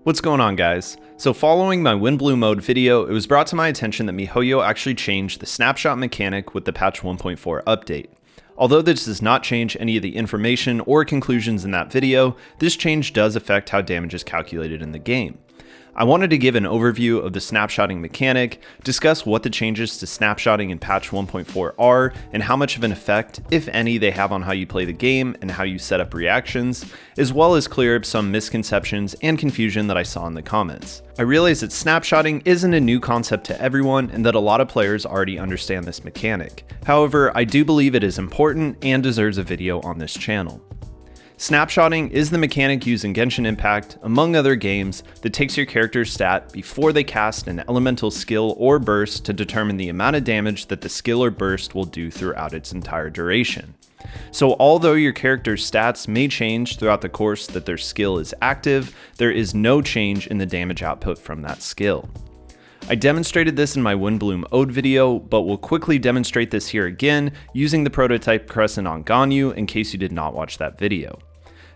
What's going on, guys? So following my Wind Blue mode video, it was brought to my attention that Mihoyo actually changed the snapshot mechanic with the patch 1.4 update. Although this does not change any of the information or conclusions in that video, this change does affect how damage is calculated in the game. I wanted to give an overview of the snapshotting mechanic, discuss what the changes to snapshotting in patch 1.4 are, and how much of an effect, if any, they have on how you play the game and how you set up reactions, as well as clear up some misconceptions and confusion that I saw in the comments. I realize that snapshotting isn't a new concept to everyone and that a lot of players already understand this mechanic. However, I do believe it is important and deserves a video on this channel. Snapshotting is the mechanic used in Genshin Impact, among other games, that takes your character's stat before they cast an elemental skill or burst to determine the amount of damage that the skill or burst will do throughout its entire duration. So although your character's stats may change throughout the course that their skill is active, there is no change in the damage output from that skill. I demonstrated this in my Windbloom Ode video, but will quickly demonstrate this here again using the prototype Crescent on Ganyu in case you did not watch that video.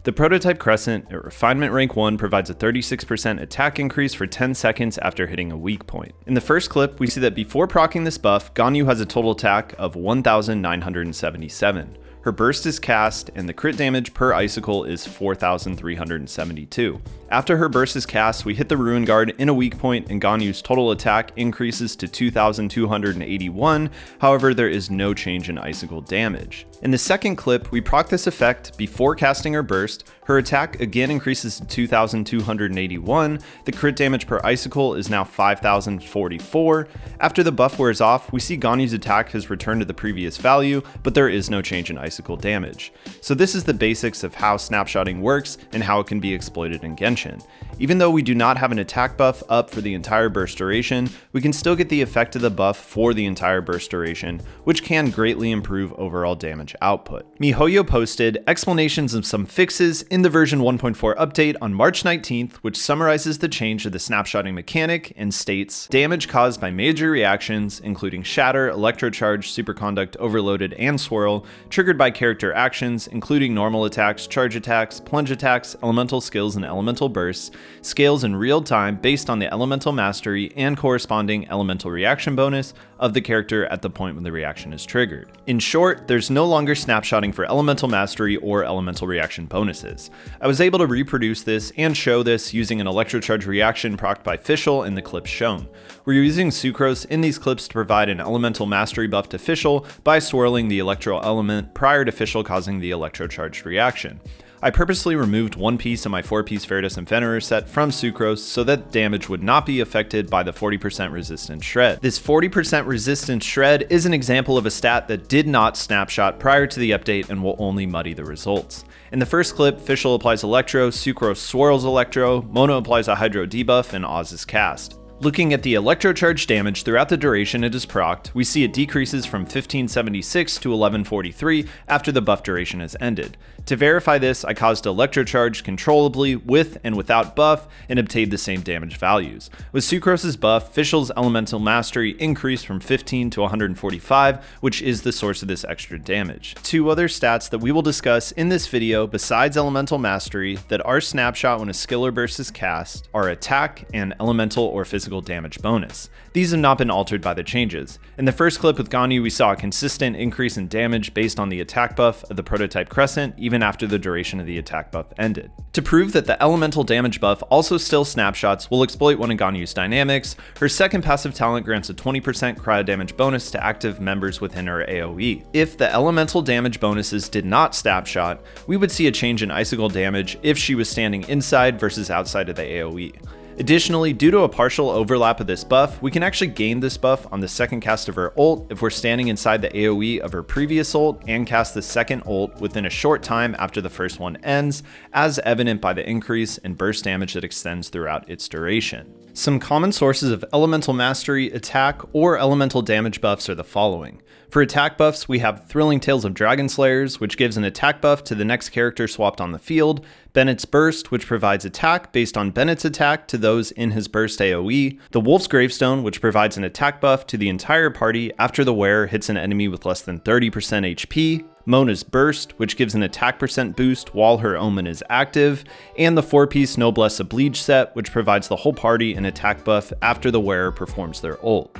The prototype Crescent at Refinement Rank 1 provides a 36% attack increase for 10 seconds after hitting a weak point. In the first clip, we see that before proccing this buff, Ganyu has a total attack of 1,977. Her burst is cast, and the crit damage per icicle is 4,372. After her burst is cast, we hit the Ruin Guard in a weak point, and Ganyu's total attack increases to 2,281, however there is no change in icicle damage. In the second clip, we proc this effect before casting her burst, her attack again increases to 2,281, the crit damage per icicle is now 5,044. After the buff wears off, we see Ganyu's attack has returned to the previous value, but there is no change in icicle damage. So this is the basics of how snapshotting works and how it can be exploited in Genshin. Even though we do not have an attack buff up for the entire burst duration, we can still get the effect of the buff for the entire burst duration, which can greatly improve overall damage output. Mihoyo posted explanations of some fixes in the version 1.4 update on March 19th, which summarizes the change to the snapshotting mechanic and states, damage caused by major reactions, including Shatter, Electrocharge, Superconduct, Overloaded, and Swirl, triggered by character actions, including normal attacks, charge attacks, plunge attacks, elemental skills, and elemental bursts, scales in real time based on the elemental mastery and corresponding elemental reaction bonus of the character at the point when the reaction is triggered. In short, there's no longer snapshotting for elemental mastery or elemental reaction bonuses. I was able to reproduce this and show this using an electrocharge reaction procced by Fischl in the clips shown. We're using Sucrose in these clips to provide an elemental mastery buff to Fischl by swirling the electro element prior to Fischl causing the electrocharged reaction. I purposely removed one piece of my 4-piece Feratus and Fenrir set from Sucrose so that damage would not be affected by the 40% resistance shred. This 40% resistance shred is an example of a stat that did not snapshot prior to the update and will only muddy the results. In the first clip, Fischl applies Electro, Sucrose swirls Electro, Mono applies a Hydro debuff, and Oz is cast. Looking at the electrocharge damage throughout the duration it is procced, we see it decreases from 1576 to 1143 after the buff duration has ended. To verify this, I caused electrocharge controllably with and without buff and obtained the same damage values. With Sucrose's buff, Fischl's elemental mastery increased from 15 to 145, which is the source of this extra damage. Two other stats that we will discuss in this video besides elemental mastery that are snapshot when a skill or burst is cast are attack and elemental or physical damage bonus. These have not been altered by the changes. In the first clip with Ganyu, we saw a consistent increase in damage based on the attack buff of the prototype Crescent even after the duration of the attack buff ended. To prove that the elemental damage buff also still snapshots, we'll exploit one of Ganyu's dynamics. Her second passive talent grants a 20% cryo damage bonus to active members within her AoE. If the elemental damage bonuses did not snapshot, we would see a change in icicle damage if she was standing inside versus outside of the AoE. Additionally, due to a partial overlap of this buff, we can actually gain this buff on the second cast of her ult if we're standing inside the AoE of her previous ult and cast the second ult within a short time after the first one ends, as evident by the increase in burst damage that extends throughout its duration. Some common sources of elemental mastery, attack, or elemental damage buffs are the following. For attack buffs, we have Thrilling Tales of Dragon Slayers, which gives an attack buff to the next character swapped on the field, Bennett's Burst, which provides attack based on Bennett's attack to those in his burst AoE, the Wolf's Gravestone, which provides an attack buff to the entire party after the wearer hits an enemy with less than 30% HP, Mona's Burst, which gives an attack percent boost while her Omen is active, and the 4-piece Noblesse Oblige set, which provides the whole party an attack buff after the wearer performs their ult.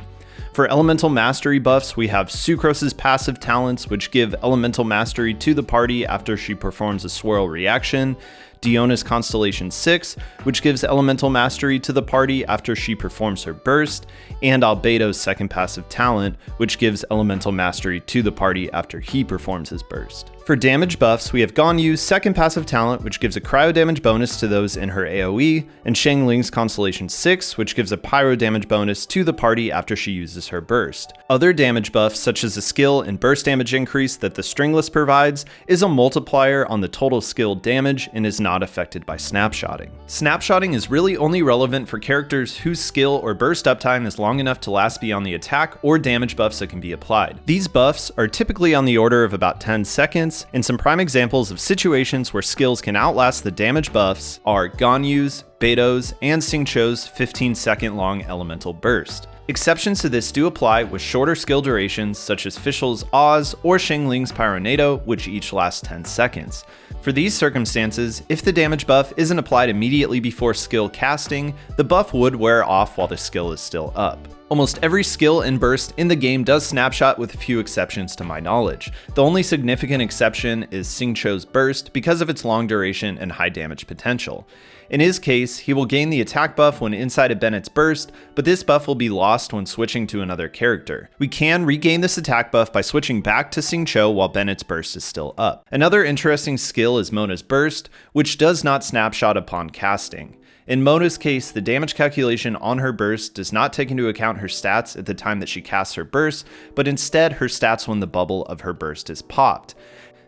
For Elemental Mastery buffs, we have Sucrose's passive talents, which give Elemental Mastery to the party after she performs a swirl reaction, Diona's Constellation 6, which gives Elemental Mastery to the party after she performs her burst, and Albedo's second passive talent, which gives Elemental Mastery to the party after he performs his burst. For damage buffs, we have Ganyu's second passive talent, which gives a cryo damage bonus to those in her AoE, and Xiangling's Constellation 6, which gives a pyro damage bonus to the party after she uses her burst. Other damage buffs, such as the skill and burst damage increase that the Stringless provides, is a multiplier on the total skill damage and is not affected by snapshotting. Snapshotting is really only relevant for characters whose skill or burst uptime is long enough to last beyond the attack or damage buffs that can be applied. These buffs are typically on the order of about 10 seconds, and some prime examples of situations where skills can outlast the damage buffs are Ganyu's, Beidou's, and Xingqiu's 15-second long elemental burst. Exceptions to this do apply with shorter skill durations such as Fischl's Oz or Xiangling's Pyronado, which each last 10 seconds. For these circumstances, if the damage buff isn't applied immediately before skill casting, the buff would wear off while the skill is still up. Almost every skill and burst in the game does snapshot with a few exceptions to my knowledge. The only significant exception is Xingqiu's burst because of its long duration and high damage potential. In his case, he will gain the attack buff when inside of Bennett's burst, but this buff will be lost when switching to another character. We can regain this attack buff by switching back to Xingqiu while Bennett's burst is still up. Another interesting skill is Mona's Burst, which does not snapshot upon casting. In Mona's case, the damage calculation on her burst does not take into account her stats at the time that she casts her burst, but instead her stats when the bubble of her burst is popped.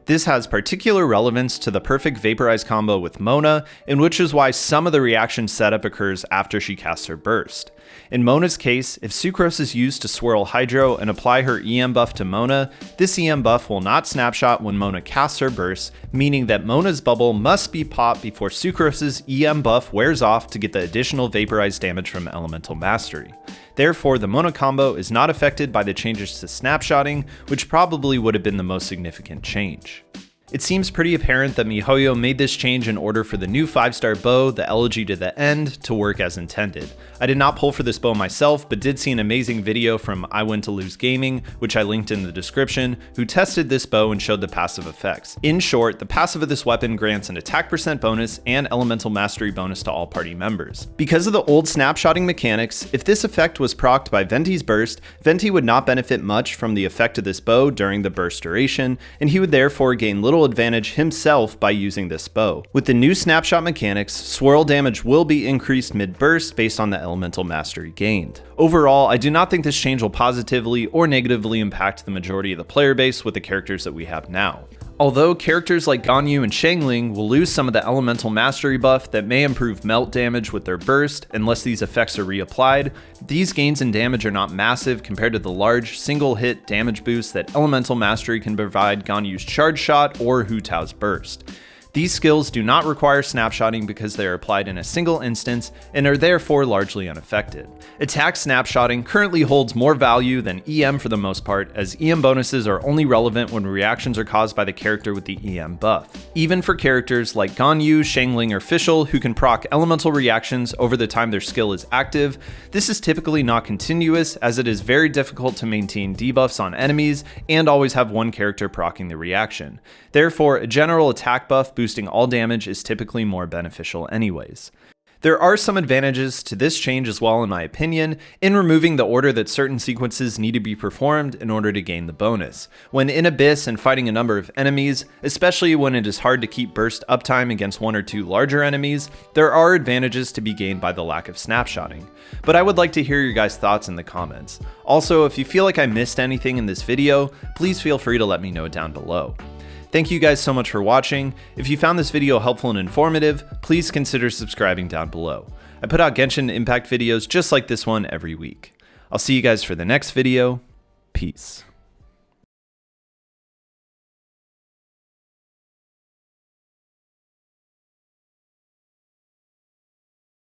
This has particular relevance to the perfect Vaporize combo with Mona, and which is why some of the reaction setup occurs after she casts her burst. In Mona's case, if Sucrose is used to swirl Hydro and apply her EM buff to Mona, this EM buff will not snapshot when Mona casts her burst, meaning that Mona's bubble must be popped before Sucrose's EM buff wears off to get the additional Vaporize damage from Elemental Mastery. Therefore, the Mona combo is not affected by the changes to snapshotting, which probably would have been the most significant change. It seems pretty apparent that Mihoyo made this change in order for the new 5-star bow, the Elegy to the End, to work as intended. I did not pull for this bow myself, but did see an amazing video from IWinToLose Gaming, which I linked in the description, who tested this bow and showed the passive effects. In short, the passive of this weapon grants an attack percent bonus and elemental mastery bonus to all party members. Because of the old snapshotting mechanics, if this effect was procced by Venti's burst, Venti would not benefit much from the effect of this bow during the burst duration, and he would therefore gain little advantage himself by using this bow. With the new snapshot mechanics, swirl damage will be increased mid-burst based on the elemental mastery gained. Overall, I do not think this change will positively or negatively impact the majority of the player base with the characters that we have now. Although characters like Ganyu and Xiangling will lose some of the elemental mastery buff that may improve melt damage with their burst unless these effects are reapplied, these gains in damage are not massive compared to the large single hit damage boost that elemental mastery can provide Ganyu's charge shot or Hu Tao's burst. These skills do not require snapshotting because they are applied in a single instance and are therefore largely unaffected. Attack snapshotting currently holds more value than EM for the most part, as EM bonuses are only relevant when reactions are caused by the character with the EM buff. Even for characters like Ganyu, Xiangling, or Fischl who can proc elemental reactions over the time their skill is active, this is typically not continuous, as it is very difficult to maintain debuffs on enemies and always have one character proccing the reaction. Therefore, a general attack buff boosting all damage is typically more beneficial anyways. There are some advantages to this change as well, in my opinion, in removing the order that certain sequences need to be performed in order to gain the bonus. When in Abyss and fighting a number of enemies, especially when it is hard to keep burst uptime against one or two larger enemies, there are advantages to be gained by the lack of snapshotting. But I would like to hear your guys' thoughts in the comments. Also, if you feel like I missed anything in this video, please feel free to let me know down below. Thank you guys so much for watching. If you found this video helpful and informative, please consider subscribing down below. I put out Genshin Impact videos just like this one every week. I'll see you guys for the next video. Peace.